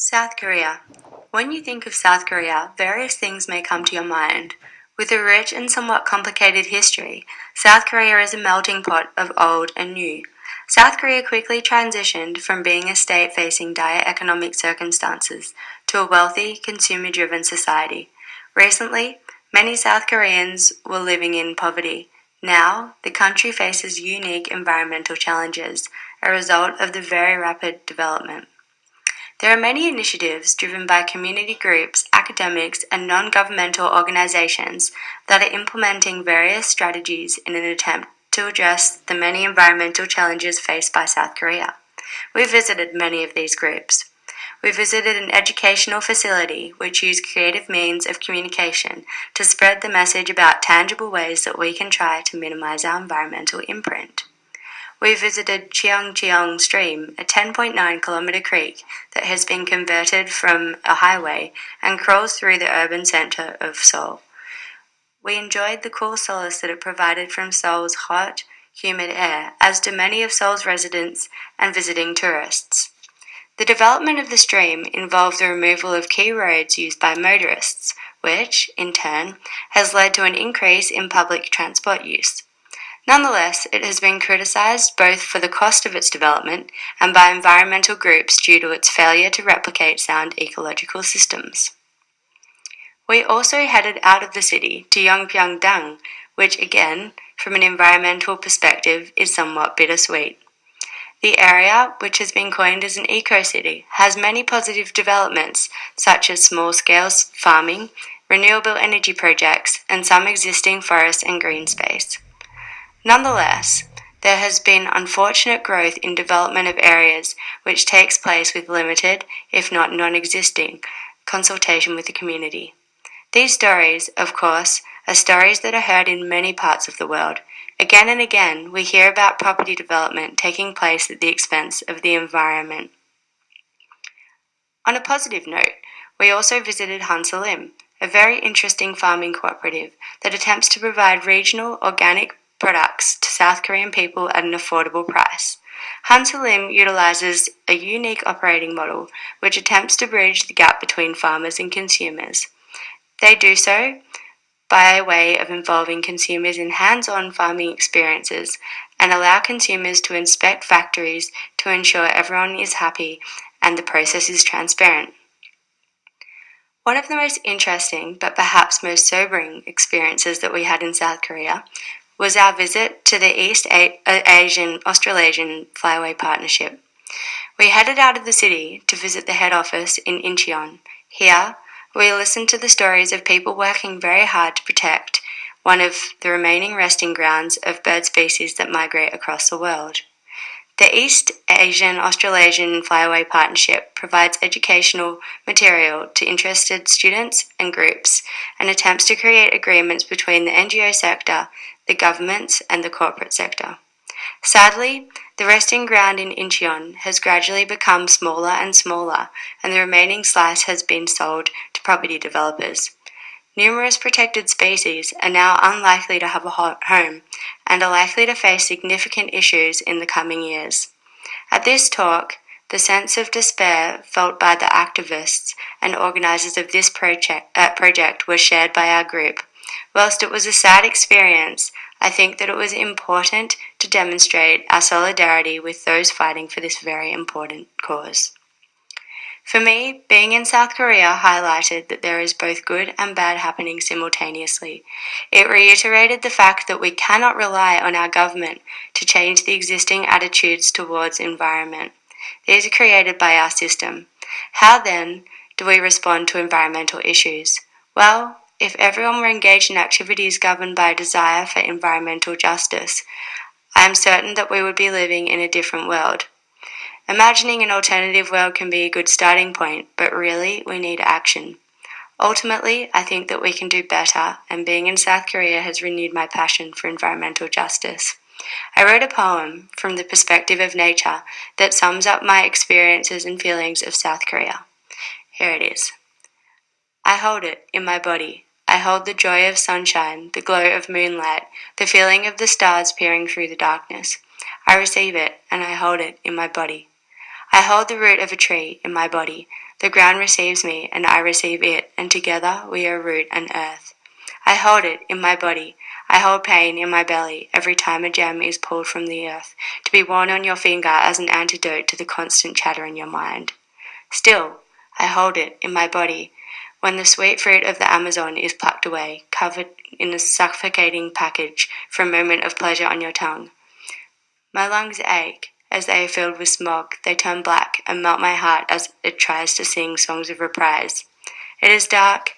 South Korea. When you think of South Korea, various things may come to your mind. With a rich and somewhat complicated history, South Korea is a melting pot of old and new. South Korea quickly transitioned from being a state facing dire economic circumstances to a wealthy, consumer driven society. Recently, many South Koreans were living in poverty. Now, the country faces unique environmental challenges, a result of the very rapid development. There are many initiatives driven by community groups, academics, and non governmental organizations that are implementing various strategies in an attempt to address the many environmental challenges faced by South Korea. We visited many of these groups. We visited an educational facility which used creative means of communication to spread the message about tangible ways that we can try to minimize our environmental imprint. We visited Cheongcheong Stream, a 10.9-kilometer creek that has been converted from a highway and crawls through the urban center of Seoul. We enjoyed the cool solace that it provided from Seoul's hot, humid air, as do many of Seoul's residents and visiting tourists. The development of the stream involved the removal of key roads used by motorists, which, in turn, has led to an increase in public transport use. Nonetheless, it has been criticized both for the cost of its development and by environmental groups due to its failure to replicate sound ecological systems. We also headed out of the city to Yongpyeong-dang, which again, from an environmental perspective, is somewhat bittersweet. The area, which has been coined as an eco-city, has many positive developments, such as small-scale farming, renewable energy projects, and some existing forest and green space. Nonetheless, there has been unfortunate growth in development of areas which takes place with limited, if not non-existing, consultation with the community. These stories, of course, are stories that are heard in many parts of the world. Again and again, we hear about property development taking place at the expense of the environment. On a positive note, we also visited Hansalim, a very interesting farming cooperative that attempts to provide regional, organic products to South Korean people at an affordable price. Hansalim utilizes a unique operating model which attempts to bridge the gap between farmers and consumers. They do so by way of involving consumers in hands-on farming experiences and allow consumers to inspect factories to ensure everyone is happy and the process is transparent. One of the most interesting, but perhaps most sobering experiences that we had in South Korea was our visit to the East Asian Australasian Flyway Partnership. We headed out of the city to visit the head office in Incheon. Here, we listened to the stories of people working very hard to protect one of the remaining resting grounds of bird species that migrate across the world. The East Asian Australasian Flyway Partnership provides educational material to interested students and groups and attempts to create agreements between the NGO sector, the governments, and the corporate sector. Sadly, the resting ground in Incheon has gradually become smaller and smaller, and the remaining slice has been sold to property developers. Numerous protected species are now unlikely to have a home and are likely to face significant issues in the coming years. At this talk, the sense of despair felt by the activists and organisers of this project was shared by our group. Whilst it was a sad experience, I think that it was important to demonstrate our solidarity with those fighting for this very important cause. For me, being in South Korea highlighted that there is both good and bad happening simultaneously. It reiterated the fact that we cannot rely on our government to change the existing attitudes towards environment. These are created by our system. How then do we respond to environmental issues? Well, if everyone were engaged in activities governed by a desire for environmental justice, I am certain that we would be living in a different world. Imagining an alternative world can be a good starting point, but really, we need action. Ultimately, I think that we can do better, and being in South Korea has renewed my passion for environmental justice. I wrote a poem from the perspective of nature that sums up my experiences and feelings of South Korea. Here it is. I hold it in my body. I hold the joy of sunshine, the glow of moonlight, the feeling of the stars peering through the darkness. I receive it, and I hold it in my body. I hold the root of a tree in my body. The ground receives me, and I receive it, and together we are root and earth. I hold it in my body. I hold pain in my belly every time a gem is pulled from the earth, to be worn on your finger as an antidote to the constant chatter in your mind. Still, I hold it in my body when the sweet fruit of the Amazon is plucked away, covered in a suffocating package for a moment of pleasure on your tongue. My lungs ache as they are filled with smog. They turn black and melt my heart as it tries to sing songs of reprise. It is dark,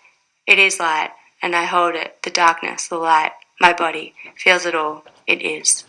it is light, and I hold it, the darkness, the light. My body feels it all. It is.